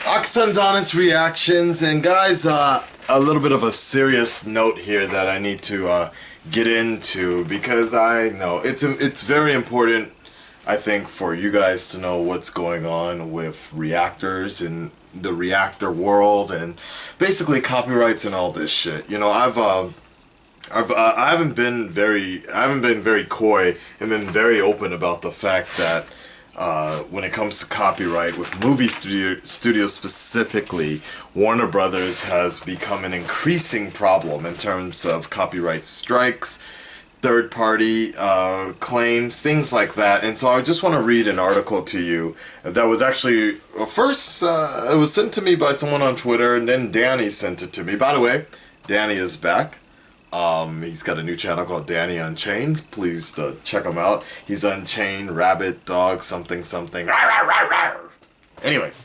Oxen's Honest Reactions, and guys, a little bit of a serious note here that I need to get into, because I know it's very important, I think, for you guys to know what's going on with reactors and the reactor world, and basically copyrights and all this shit. You know, I haven't been very coy and been very open about the fact that when it comes to copyright with movie studios specifically, Warner Brothers has become an increasing problem in terms of copyright strikes, third-party claims, things like that. And so I just want to read an article to you that was actually, first, it was sent to me by someone on Twitter, and then Danny sent it to me. By the way, Danny is back. He's got a new channel called Danny Unchained. Please check him out. He's Unchained, Rabbit, Dog, something, something. Rawr, rawr, rawr, rawr. Anyways,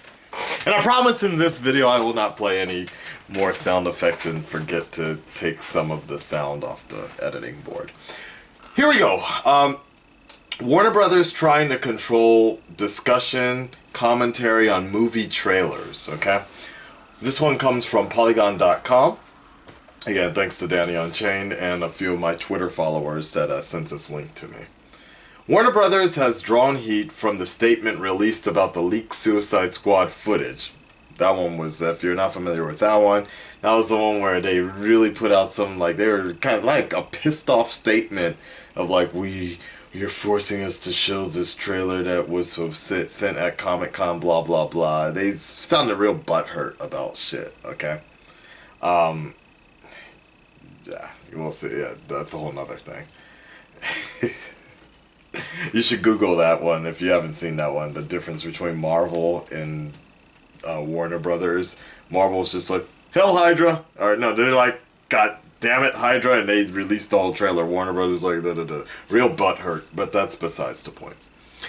and I promise in this video I will not play any more sound effects and forget to take some of the sound off the editing board. Here we go. Warner Brothers trying to control discussion, commentary on movie trailers, okay? This one comes from Polygon.com. Again, thanks to Danny Unchained and a few of my Twitter followers that sent this link to me. Warner Brothers has drawn heat from the statement released about the leaked Suicide Squad footage. That one was, if you're not familiar with that one, that was the one where they really put out some, like, they were kind of like a pissed off statement of like, you're forcing us to show this trailer that was sent at Comic-Con, blah, blah, blah. They sounded real butthurt about shit, okay? Yeah, we'll see. Yeah, that's a whole nother thing. You should Google that one if you haven't seen that one. The difference between Marvel and Warner Brothers. Marvel's just like, hell Hydra! Or no, they're like, God damn it, Hydra, and they released the whole trailer. Warner Brothers like, real butthurt, but that's besides the point.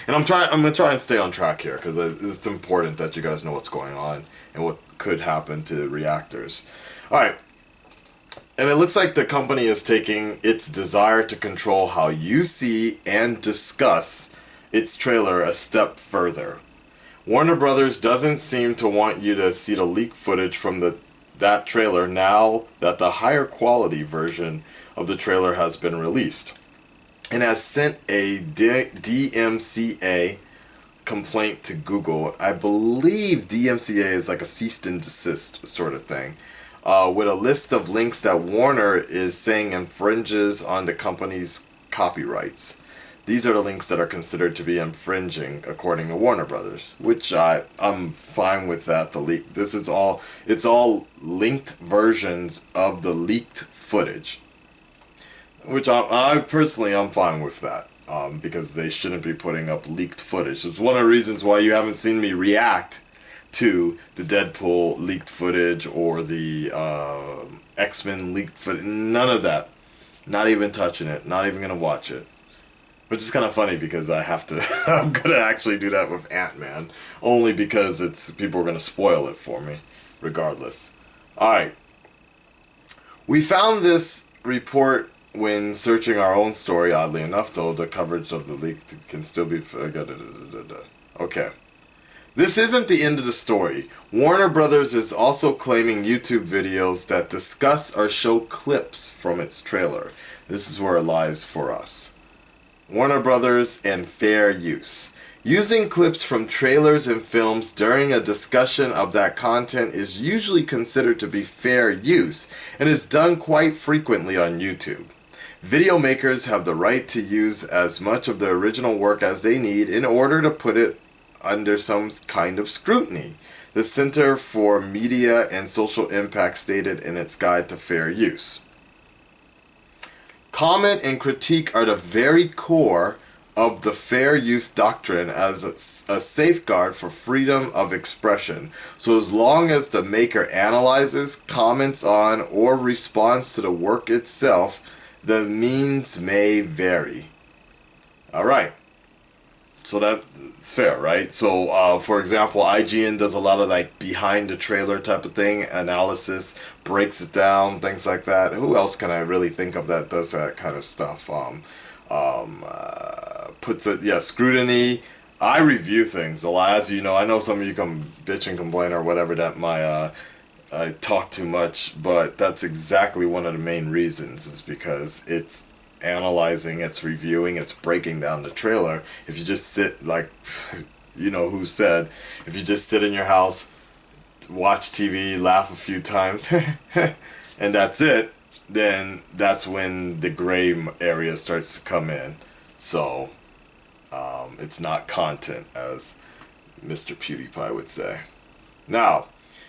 And I'm gonna try and stay on track here, because it's important that you guys know what's going on and what could happen to reactors. Alright. And it looks like the company is taking its desire to control how you see and discuss its trailer a step further. Warner Brothers doesn't seem to want you to see the leaked footage from that trailer now that the higher quality version of the trailer has been released, and has sent a DMCA complaint to Google. I believe DMCA is like a cease and desist sort of thing. With a list of links that Warner is saying infringes on the company's copyrights. These are the links that are considered to be infringing, according to Warner Brothers, which I'm fine with that. It's all linked versions of the leaked footage, which I personally, I'm fine with that, because they shouldn't be putting up leaked footage. It's one of the reasons why you haven't seen me react to the Deadpool leaked footage or the X-Men leaked footage. None of that. Not even touching it. Not even gonna watch it. Which is kind of funny because I have to. I'm gonna actually do that with Ant-Man, only because people are gonna spoil it for me, regardless. All right. We found this report when searching our own story. Oddly enough, though, the coverage of the leak can still be. Okay. This isn't the end of the story. Warner Brothers is also claiming YouTube videos that discuss or show clips from its trailer. This is where it lies for us. Warner Brothers and fair use. Using clips from trailers and films during a discussion of that content is usually considered to be fair use and is done quite frequently on YouTube. Video makers have the right to use as much of the original work as they need in order to put it under some kind of scrutiny, the Center for Media and Social Impact stated in its Guide to Fair Use. Comment and critique are the very core of the fair use doctrine as a safeguard for freedom of expression. So as long as the maker analyzes, comments on, or responds to the work itself, the means may vary. Alright. So that's fair, right? So, for example, IGN does a lot of like behind the trailer type of thing, analysis, breaks it down, things like that. Who else can I really think of that does that kind of stuff? Puts it, yeah, scrutiny, I review things a lot. As you know, I know some of you come bitch and complain or whatever that I talk too much, but that's exactly one of the main reasons, is because it's analyzing, it's reviewing, it's breaking down the trailer. If you just sit, like, you know who said, if you just sit in your house, watch TV, laugh a few times, and that's it, then that's when the gray area starts to come in. So, it's not content, as Mr. PewDiePie would say. Now,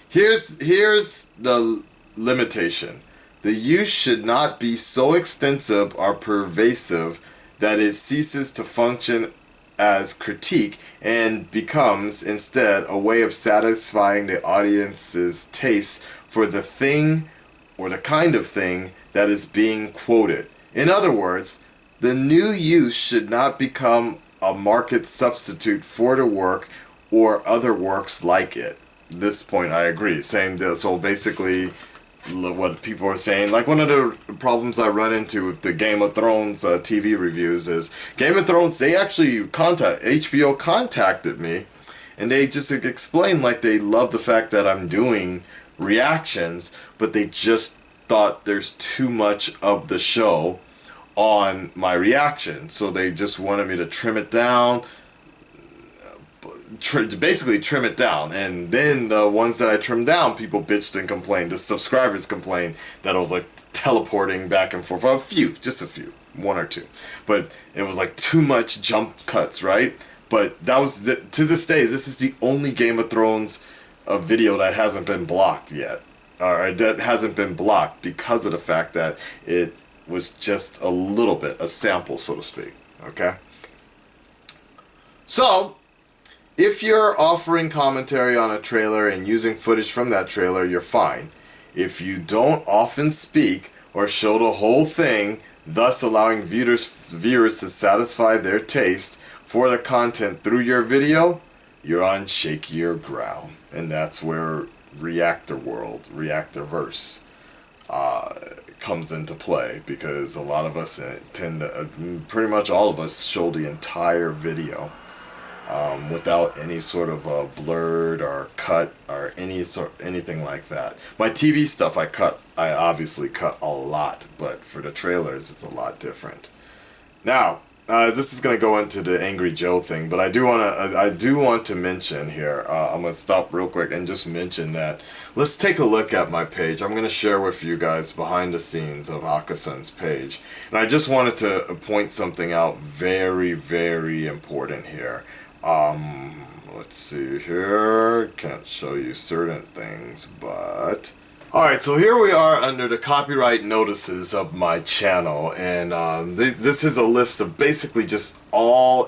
here's the limitation. The use should not be so extensive or pervasive that it ceases to function as critique and becomes instead a way of satisfying the audience's taste for the thing or the kind of thing that is being quoted. In other words, the new use should not become a market substitute for the work or other works like it. This point I agree. Same deal. So basically, what people are saying, like one of the problems I run into with the Game of Thrones TV reviews is Game of Thrones, they actually HBO contacted me, and they just explained like they love the fact that I'm doing reactions, but they just thought there's too much of the show on my reaction, so they just wanted me to trim it down, basically trim it down. And then the ones that I trimmed down, people bitched and complained. The subscribers complained that I was like teleporting back and forth. Just a few, one or two, but it was like too much jump cuts, right? But that was to this day, this is the only Game of Thrones video that hasn't been blocked yet, or that hasn't been blocked because of the fact that it was just a little bit, a sample, so to speak. Okay, so if you're offering commentary on a trailer and using footage from that trailer, you're fine. If you don't often speak or show the whole thing, thus allowing viewers to satisfy their taste for the content through your video, you're on shakier ground. And that's where Reactorverse comes into play, because a lot of us tend to, pretty much all of us, show the entire video without any sort of blurred or cut or anything like that. My TV stuff I obviously cut a lot, but for the trailers it's a lot different. Now, this is going to go into the Angry Joe thing, but I do want to mention here, I'm going to stop real quick and just mention that, let's take a look at my page. I'm going to share with you guys behind the scenes of Akasun's page. And I just wanted to point something out very, very important here. Let's see here, can't show you certain things, but alright, so here we are under the copyright notices of my channel, and this is a list of basically just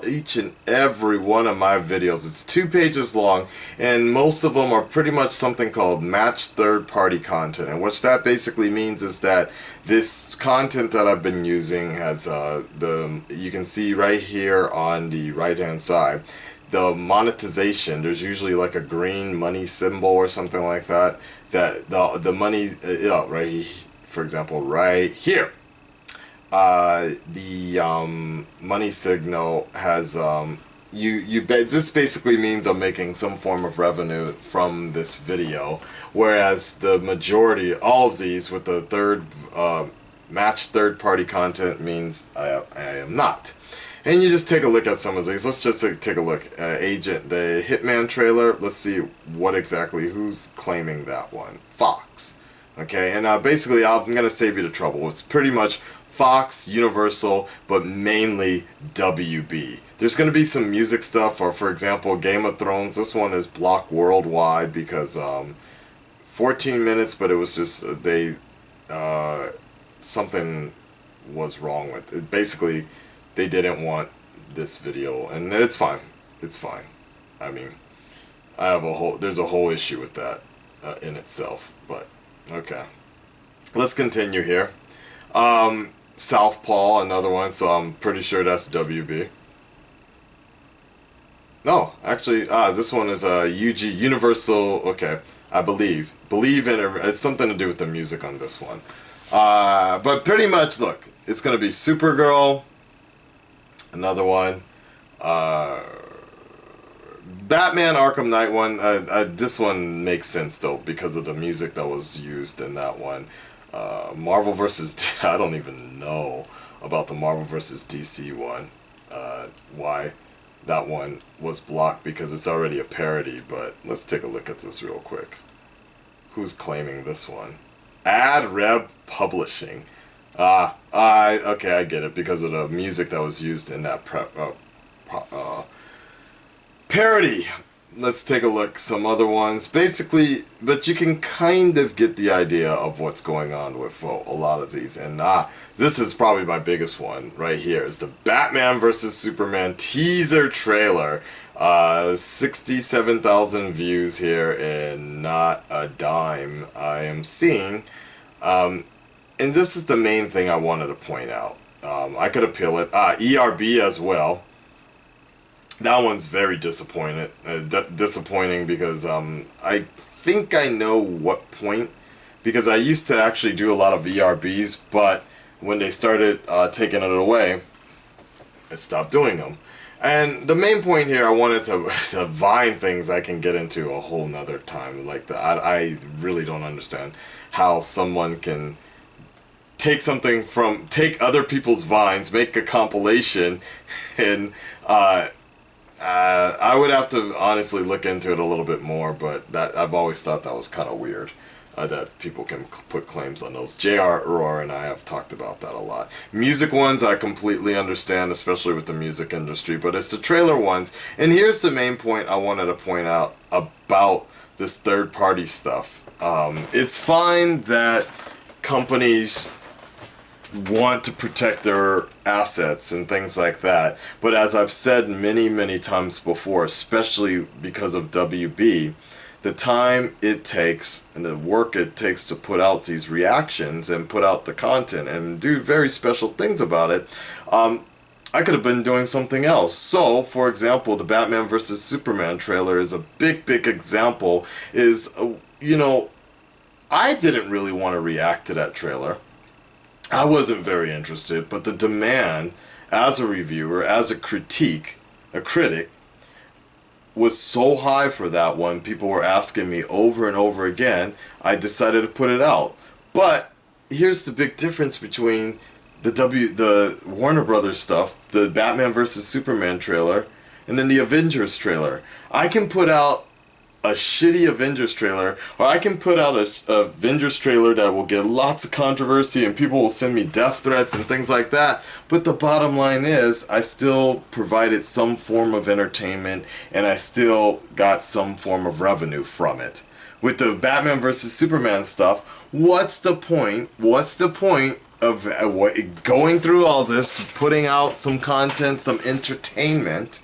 each and every one of my videos. It's 2 pages long, and most of them are pretty much something called match third-party content, and what that basically means is that this content that I've been using has you can see right here on the right hand side, the monetization. There's usually like a green money symbol or something like that, that the money, right, for example, right here, the money signal has this basically means I'm making some form of revenue from this video, whereas the majority, all of these with the match third-party content means I am not. And you just take a look at some of these. Let's just take a look. The Hitman trailer. Let's see who's claiming that one. Fox. Okay, and basically I'm going to save you the trouble. It's pretty much Fox, Universal, but mainly WB. There's going to be some music stuff, or for example, Game of Thrones. This one is blocked worldwide because 14 minutes, but it was just, something was wrong with it. Basically, they didn't want this video, and it's fine. It's fine. I mean, there's a whole issue with that in itself, but okay. Let's continue here. Southpaw, another one, so I'm pretty sure that's WB. No, actually, this one is UG, Universal, okay, I believe in it. It's something to do with the music on this one. But pretty much, look, it's going to be Supergirl, another one, Batman Arkham Knight one, this one makes sense though because of the music that was used in that one. Marvel versus I don't even know about the Marvel versus DC one. Why that one was blocked, because it's already a parody. But let's take a look at this real quick. Who's claiming this one? Ad Rep Publishing. Okay, I get it because of the music that was used in that parody. Let's take a look. Some other ones. Basically, but you can kind of get the idea of what's going on with a lot of these. And this is probably my biggest one right here. Is the Batman vs. Superman teaser trailer. 67,000 views here and not a dime I am seeing. And this is the main thing I wanted to point out. I could appeal it. ERB as well. That one's very disappointing because I think I know what point, because I used to actually do a lot of ERBs, but when they started taking it away, I stopped doing them. And the main point here, I wanted to Vine things I can get into a whole nother time. Like I really don't understand how someone can take other people's Vines, make a compilation, and I would have to honestly look into it a little bit more, but that I've always thought that was kind of weird, that people can put claims on those. J.R. Roar and I have talked about that a lot. Music ones I completely understand, especially with the music industry, but it's the trailer ones. And here's the main point I wanted to point out about this third-party stuff. It's fine that companies want to protect their assets and things like that, but as I've said many times before, especially because of WB, the time it takes and the work it takes to put out these reactions and put out the content and do very special things about it, I could have been doing something else. So, for example, the Batman vs. Superman trailer is a big example. I didn't really want to react to that trailer. I wasn't very interested, but the demand as a reviewer, as a critic, was so high for that one. People were asking me over and over again. I decided to put it out. But here's the big difference between the Warner Brothers stuff, the Batman vs. Superman trailer, and then the Avengers trailer. I can put out a shitty Avengers trailer, or I can put out a Avengers trailer that will get lots of controversy and people will send me death threats and things like that, but the bottom line is I still provided some form of entertainment and I still got some form of revenue from it. With the Batman vs. Superman stuff, what's the point of going through all this, putting out some content, some entertainment,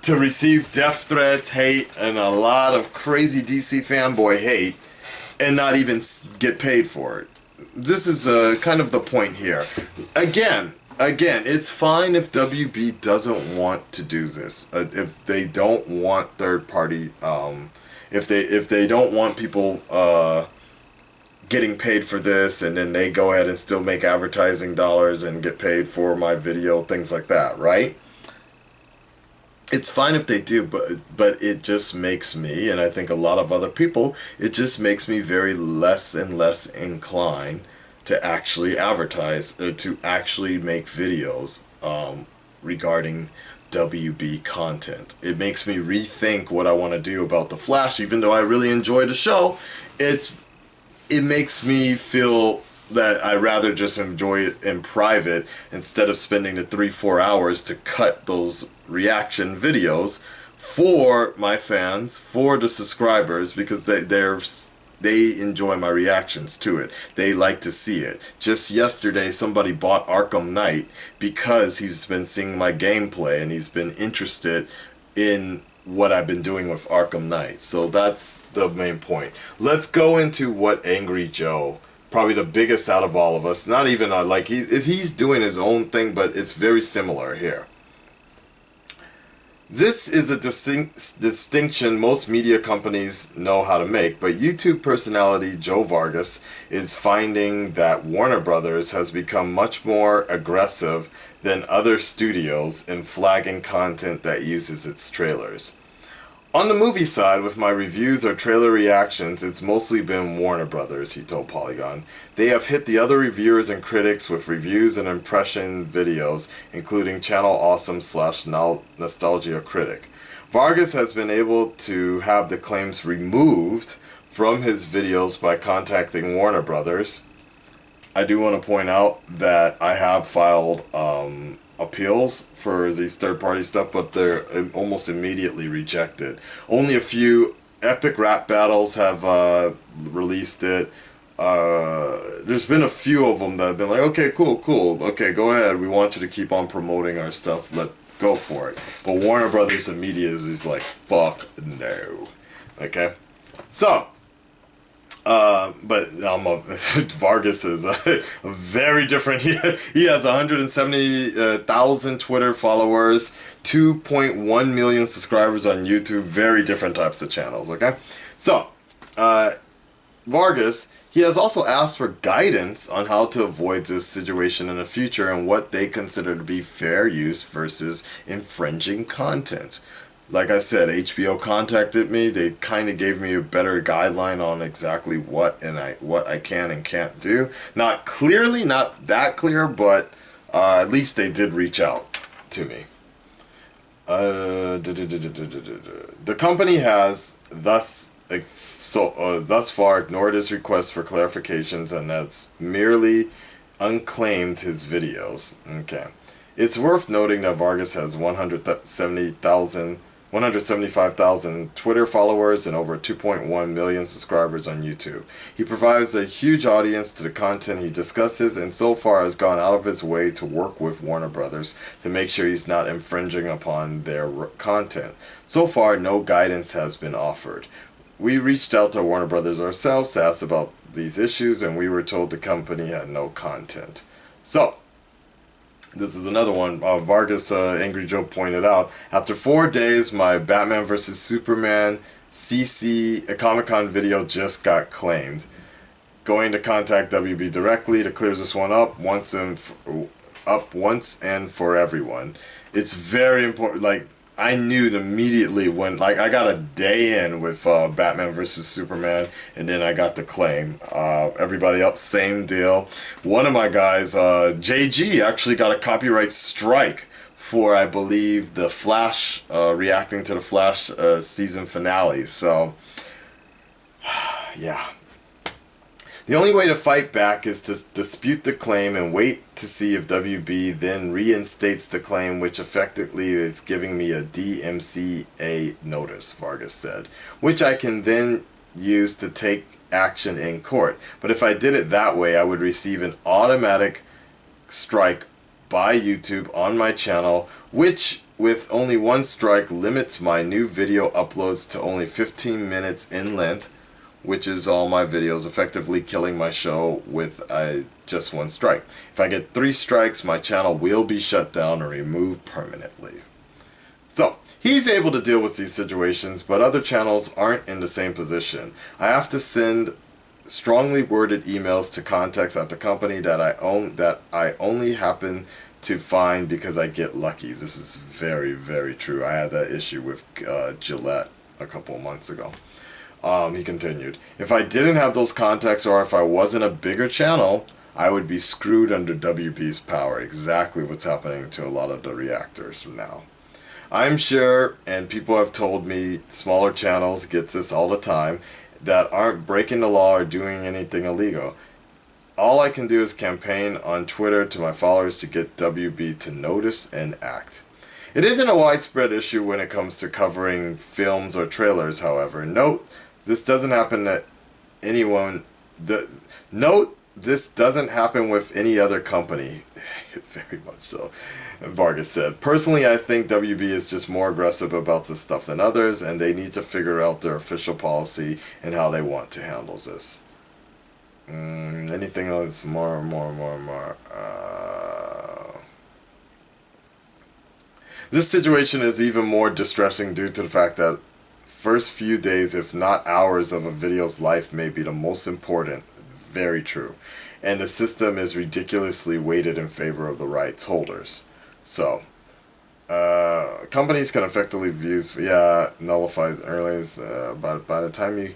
to receive death threats, hate, and a lot of crazy DC fanboy hate, and not even get paid for it? This is kind of the point here. Again, it's fine if WB doesn't want to do this. If they don't want third party, if they don't want people getting paid for this, and then they go ahead and still make advertising dollars and get paid for my video, things like that, right? It's fine if they do, but it just makes me, and I think a lot of other people, it just makes me very less and less inclined to actually advertise, to actually make videos regarding WB content. It makes me rethink what I want to do about The Flash, even though I really enjoy the show. It makes me feel that I'd rather just enjoy it in private instead of spending the 3-4 hours to cut those reaction videos for my fans, for the subscribers, because they enjoy my reactions to it. They like to see it. Just yesterday, somebody bought Arkham Knight because he's been seeing my gameplay and he's been interested in what I've been doing with Arkham Knight. So that's the main point. Let's go into what Angry Joe, probably the biggest out of all of us, not even like he's doing his own thing, but it's very similar here. This is a distinction most media companies know how to make, but YouTube personality Joe Vargas is finding that Warner Brothers has become much more aggressive than other studios in flagging content that uses its trailers. On the movie side, with my reviews or trailer reactions, it's mostly been Warner Brothers, he told Polygon. They have hit the other reviewers and critics with reviews and impression videos, including Channel Awesome / Nostalgia Critic. Vargas has been able to have the claims removed from his videos by contacting Warner Brothers. I do want to point out that I have filed appeals for these third-party stuff, but they're almost immediately rejected. Only a few epic rap battles have released it. There's been a few of them that have been like, okay, cool, okay, go ahead, we want you to keep on promoting our stuff, let's go for it. But Warner Brothers and Media is like, fuck no. Okay? So, but Vargas is a very different. He has 170,000 Twitter followers, 2.1 million subscribers on YouTube. Very different types of channels. Okay, so Vargas, he has also asked for guidance on how to avoid this situation in the future and what they consider to be fair use versus infringing content. Like I said, HBO contacted me. They kind of gave me a better guideline on exactly what I can and can't do. Not clearly, not that clear, but at least they did reach out to me. The company has thus far ignored his request for clarifications and has merely unclaimed his videos. Okay, it's worth noting that Vargas has 175,000 Twitter followers and over 2.1 million subscribers on YouTube. He provides a huge audience to the content he discusses and so far has gone out of his way to work with Warner Brothers to make sure he's not infringing upon their content. So far, no guidance has been offered. We reached out to Warner Brothers ourselves to ask about these issues and we were told the company had no content. So, this is another one. Vargas, Angry Joe pointed out, after 4 days, my Batman vs. Superman CC Comic-Con video just got claimed. Going to contact WB directly to clear this one up once and for everyone. It's very important. Like, I knew immediately when, like, I got a day in with Batman vs. Superman, and then I got the claim. Everybody else, same deal. One of my guys, JG, actually got a copyright strike for, I believe, the Flash, reacting to the Flash season finale. So, yeah. The only way to fight back is to dispute the claim and wait to see if WB then reinstates the claim, which effectively is giving me a DMCA notice, Vargas said, which I can then use to take action in court. But if I did it that way, I would receive an automatic strike by YouTube on my channel, which with only one strike limits my new video uploads to only 15 minutes in length, which is all my videos, effectively killing my show with just one strike. If I get 3 strikes, my channel will be shut down or removed permanently. So, he's able to deal with these situations, but other channels aren't in the same position. I have to send strongly worded emails to contacts at the company that I only happen to find because I get lucky. This is very, very true. I had that issue with Gillette a couple of months ago. He continued, if I didn't have those contacts or if I wasn't a bigger channel, I would be screwed under WB's power. Exactly what's happening to a lot of the reactors now. I'm sure, and people have told me, smaller channels get this all the time, that aren't breaking the law or doing anything illegal. All I can do is campaign on Twitter to my followers to get WB to notice and act. It isn't a widespread issue when it comes to covering films or trailers, however. Note, this doesn't happen to anyone. Note, this doesn't happen with any other company. Very much so, Vargas said. Personally, I think WB is just more aggressive about this stuff than others, and they need to figure out their official policy and how they want to handle this. Anything else? More. This situation is even more distressing due to the fact that first few days, if not hours, of a video's life may be the most important. Very true. And the system is ridiculously weighted in favor of the rights holders. So, Companies can effectively views, nullifies earnings, but by the time you,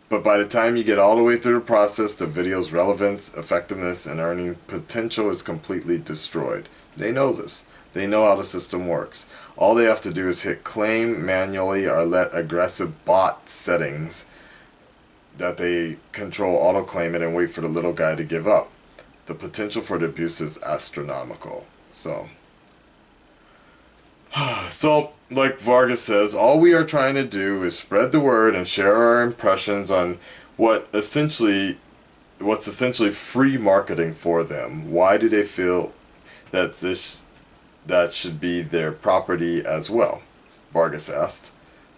but by the time you get all the way through the process, the video's relevance, effectiveness, and earning potential is completely destroyed. They know this. They know how the system works. All they have to do is hit claim manually or let aggressive bot settings that they control auto-claim it and wait for the little guy to give up. The potential for the abuse is astronomical. So, like Vargas says, all we are trying to do is spread the word and share our impressions on what's essentially free marketing for them. Why do they feel that that should be their property as well? Vargas asked.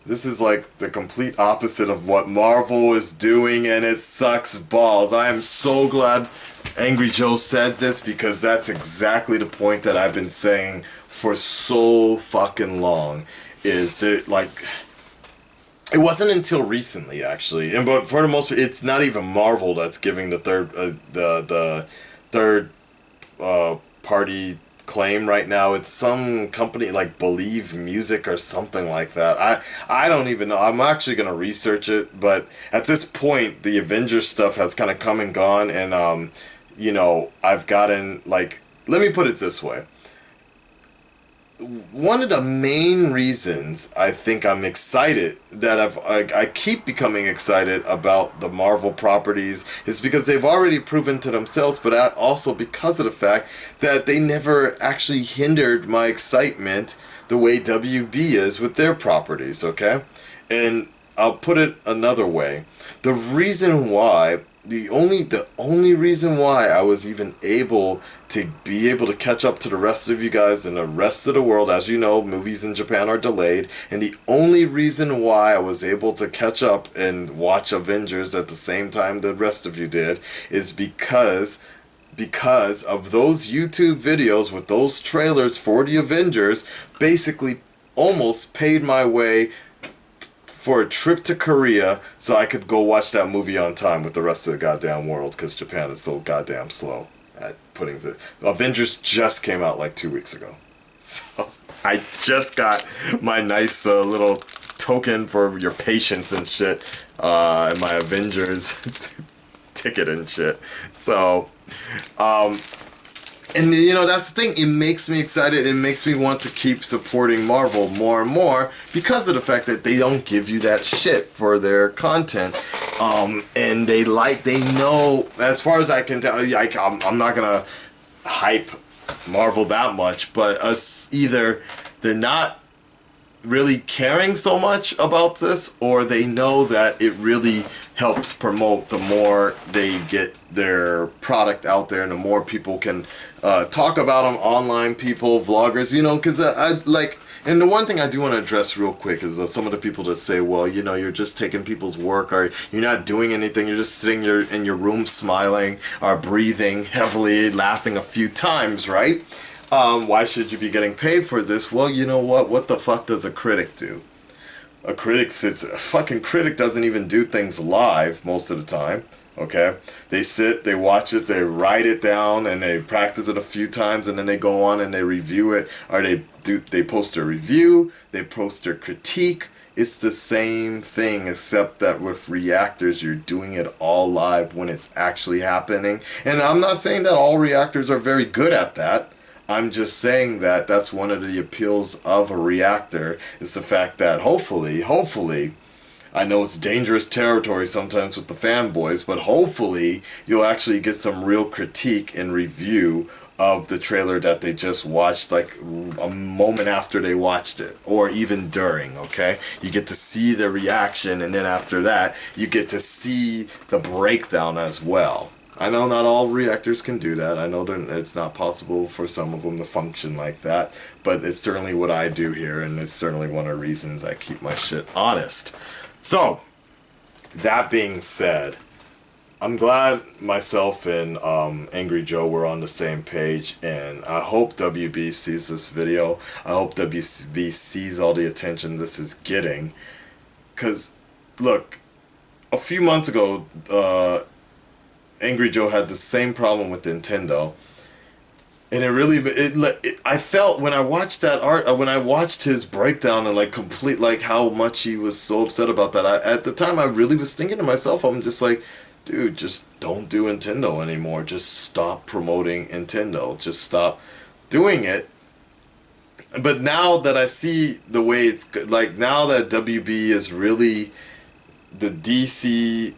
This is like the complete opposite of what Marvel is doing, and it sucks balls. I am so glad Angry Joe said this, because that's exactly the point that I've been saying for so fucking long. Is that, like, it wasn't until recently, actually, but for the most part, it's not even Marvel that's giving the third party claim right now. It's some company like Believe Music or something like that. I don't even know. I'm actually gonna research it, but at this point the Avengers stuff has kind of come and gone, and you know, I've gotten, like, let me put it this way. One of the main reasons I think I'm excited, that I keep becoming excited about the Marvel properties, is because they've already proven to themselves, but also because of the fact that they never actually hindered my excitement the way WB is with their properties, okay? And I'll put it another way. The reason why, the only reason why I was even able to catch up to the rest of you guys and the rest of the world, as you know, movies in Japan are delayed, and the only reason why I was able to catch up and watch Avengers at the same time the rest of you did, is because of those YouTube videos with those trailers for the Avengers basically almost paid my way for a trip to Korea so I could go watch that movie on time with the rest of the goddamn world, because Japan is so goddamn slow at putting the Avengers just came out like 2 weeks ago. So I just got my nice little token for your patience and shit, and my Avengers ticket and shit. So and you know, that's the thing, it makes me excited, it makes me want to keep supporting Marvel more and more, because of the fact that they don't give you that shit for their content, and they know, as far as I can tell, I'm not gonna hype Marvel that much, but either they're not really caring so much about this, or they know that it really helps promote. The more they get their product out there, and the more people can talk about them, online people, vloggers, you know, because I like, and the one thing I do want to address real quick is some of the people that say, well, you know, you're just taking people's work, or you're not doing anything, you're just sitting in your room smiling, or breathing heavily, laughing a few times, right? Why should you be getting paid for this? Well, you know what? What the fuck does a critic do? A fucking critic doesn't even do things live most of the time, okay? They sit, they watch it, they write it down, and they practice it a few times, and then they go on and they review it, or they post a review, they post their critique. It's the same thing, except that with reactors, you're doing it all live when it's actually happening. And I'm not saying that all reactors are very good at that. I'm just saying that that's one of the appeals of a reactor, is the fact that hopefully, I know it's dangerous territory sometimes with the fanboys, but hopefully you'll actually get some real critique and review of the trailer that they just watched, like a moment after they watched it, or even during, okay? You get to see the reaction, and then after that, you get to see the breakdown as well. I know not all reactors can do that. I know it's not possible for some of them to function like that, but it's certainly what I do here, and it's certainly one of the reasons I keep my shit honest. So, that being said, I'm glad myself and Angry Joe were on the same page, and I hope WB sees this video. I hope WB sees all the attention this is getting, because, look, a few months ago, Angry Joe had the same problem with Nintendo, And it really, I felt when I watched that art, when I watched his breakdown and like complete, like how much he was so upset about that. At the time, I really was thinking to myself, I'm just like, dude, just don't do Nintendo anymore. Just stop promoting Nintendo. Just stop doing it. But now that I see the way it's like now that WB is really the DCCU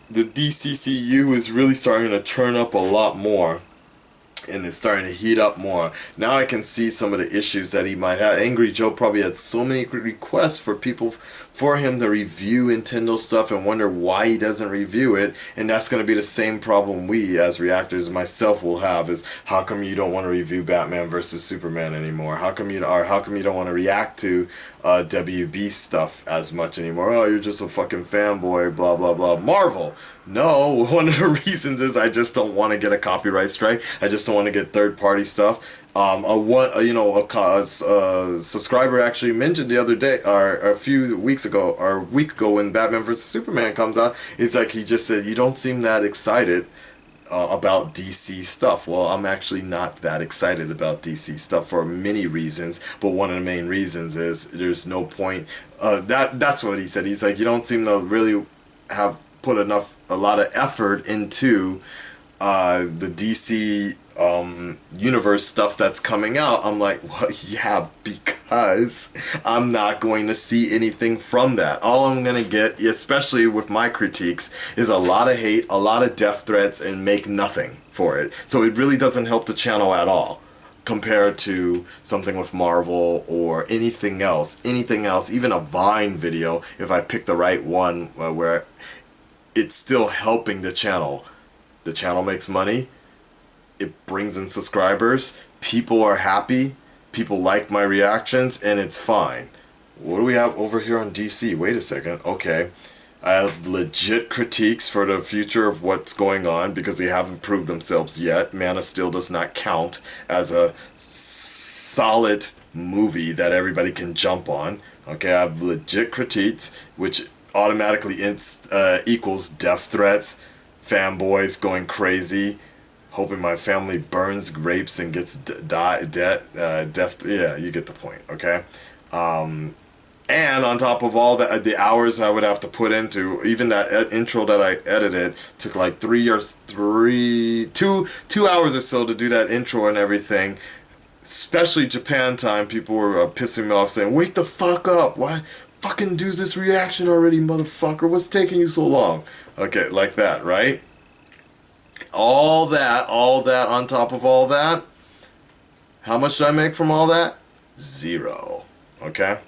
is really starting to turn up a lot more, and it's starting to heat up more. Now I can see some of the issues that he might have. Angry Joe probably had so many requests for people for him to review Nintendo stuff and wonder why he doesn't review it. And that's going to be the same problem we as reactors and myself will have is how come you don't want to review Batman versus Superman anymore? How come you don't want to react to WB stuff as much anymore? Oh, you're just a fucking fanboy, blah blah blah. Marvel. No, one of the reasons is I just don't want to get a copyright strike. I just don't want to get third-party stuff. A subscriber actually mentioned the other day, or a few weeks ago, or a week ago, when Batman vs Superman comes out, it's like he just said, "You don't seem that excited about DC stuff." Well, I'm actually not that excited about DC stuff for many reasons, but one of the main reasons is there's no point. That's what he said. He's like, you don't seem to really have put a lot of effort into the DC universe stuff that's coming out. I'm like, well, yeah, because I'm not going to see anything from that. All I'm going to get, especially with my critiques, is a lot of hate, a lot of death threats, and make nothing for it. So it really doesn't help the channel at all compared to something with Marvel or anything else, even a Vine video, if I pick the right one, where it's still helping the channel. The channel makes money. It brings in subscribers. People are happy. People like my reactions, and it's fine. What do we have over here on DC? Wait a second. Okay. I have legit critiques for the future of what's going on because they haven't proved themselves yet. Man of Steel does not count as a solid movie that everybody can jump on. Okay, I have legit critiques, which automatically equals death threats, fanboys going crazy, hoping my family burns, rapes, and gets death. Yeah, you get the point. Okay. And on top of all that, the hours I would have to put into even that intro that I edited took like 2 hours or so to do that intro and everything. Especially Japan time, people were pissing me off saying, "Wake the fuck up! Why fucking do this reaction already, motherfucker? What's taking you so long?" Okay, like that, right? All that on top of all that. How much did I make from all that? Zero. Okay?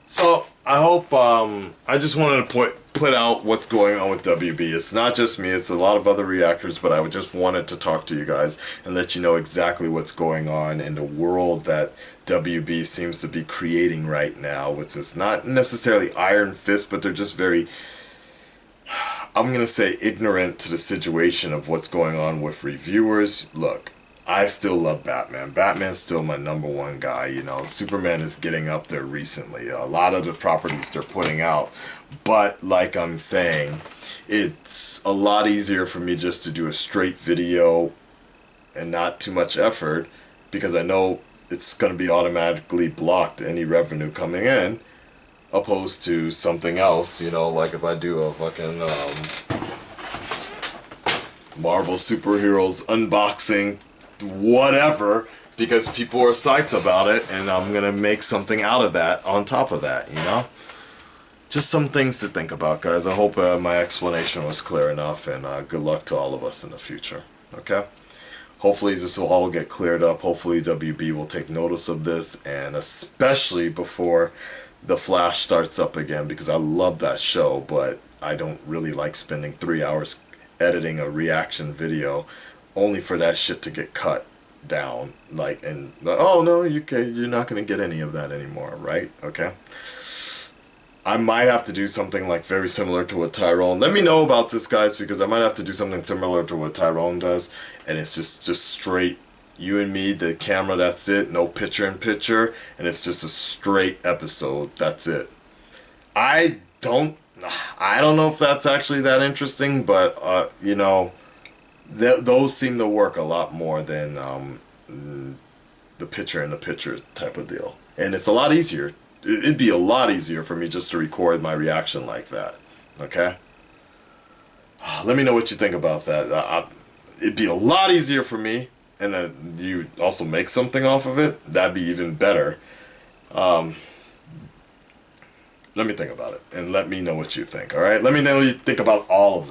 So, I hope, I just wanted to put out what's going on with WB. It's not just me, it's a lot of other reactors, but I just wanted to talk to you guys and let you know exactly what's going on in the world that WB seems to be creating right now, which is not necessarily iron fist, but they're just very, I'm going to say, ignorant to the situation of what's going on with reviewers. Look, I still love Batman. Batman's still my #1 guy, you know. Superman is getting up there recently. A lot of the properties they're putting out. But, like I'm saying, it's a lot easier for me just to do a straight video and not too much effort, because I know it's going to be automatically blocked, any revenue coming in, opposed to something else, you know, like if I do a fucking Marvel superheroes unboxing, whatever, because people are psyched about it, and I'm gonna make something out of that on top of that, you know? Just some things to think about, guys. I hope my explanation was clear enough, and good luck to all of us in the future, okay? Hopefully this will all get cleared up. Hopefully WB will take notice of this, and especially before The Flash starts up again, because I love that show, but I don't really like spending 3 hours editing a reaction video only for that shit to get cut down, like, and oh no, you're not gonna get any of that anymore, right? Okay. I might have to do something like very similar to what Tyrone. Let me know about this, guys, because I might have to do something similar to what Tyrone does, and it's just straight you and me, the camera, that's it, no picture in picture, and it's just a straight episode. That's it. I don't know if that's actually that interesting, but you know, those seem to work a lot more than the picture-in-the-picture type of deal. And it's a lot easier. It'd be a lot easier for me just to record my reaction like that. Okay? Let me know what you think about that. It'd be a lot easier for me, and you also make something off of it. That'd be even better. Let me think about it, and let me know what you think, alright? Let me know what you think about all of this.